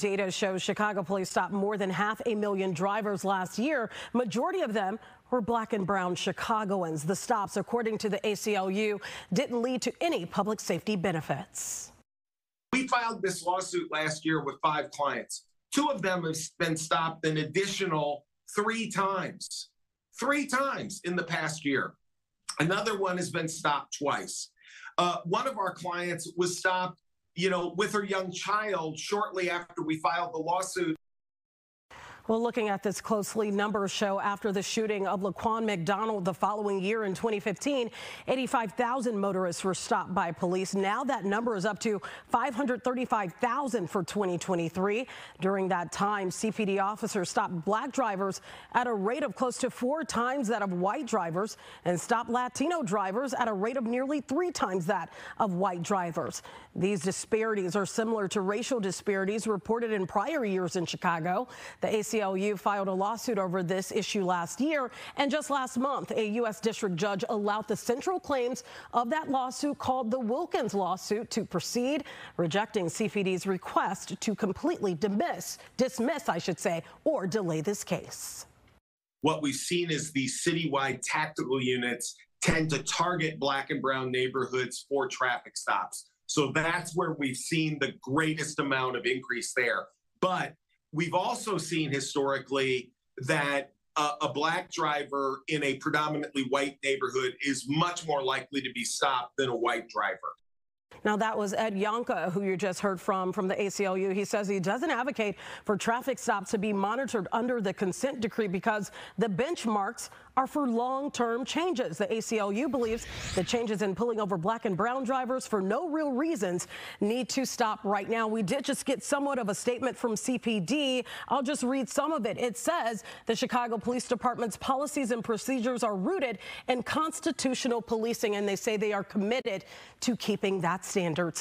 Data shows Chicago police stopped more than 500,000 drivers last year. Majority of them were Black and Brown Chicagoans. The stops, according to the ACLU, didn't lead to any public safety benefits. We filed this lawsuit last year with 5 clients. 2 of them have been stopped an additional 3 times. 3 times in the past year. Another one has been stopped twice. One of our clients was stopped, with her young child shortly after we filed the lawsuit. Well, looking at this closely, numbers show after the shooting of Laquan McDonald the following year in 2015, 85,000 motorists were stopped by police. Now that number is up to 535,000 for 2023. During that time, CPD officers stopped black drivers at a rate of close to 4 times that of white drivers and stopped Latino drivers at a rate of nearly 3 times that of white drivers. These disparities are similar to racial disparities reported in prior years in Chicago. The ACLU filed a lawsuit over this issue last year, and just last month, a U.S. district judge allowed the central claims of that lawsuit, called the Wilkins lawsuit, to proceed, rejecting CPD's request to completely dismiss, or delay this case. What we've seen is these citywide tactical units tend to target Black and brown neighborhoods for traffic stops. So that's where we've seen the greatest amount of increase there. But we've also seen historically that a black driver in a predominantly white neighborhood is much more likely to be stopped than a white driver. Now, that was Ed Yonka, who you just heard from the ACLU. He says he doesn't advocate for traffic stops to be monitored under the consent decree because the benchmarks are for long-term changes. The ACLU believes the changes in pulling over black and brown drivers for no real reasons need to stop right now. We did just get somewhat of a statement from CPD. I'll just read some of it. It says the Chicago Police Department's policies and procedures are rooted in constitutional policing, and they say they are committed to keeping that standard.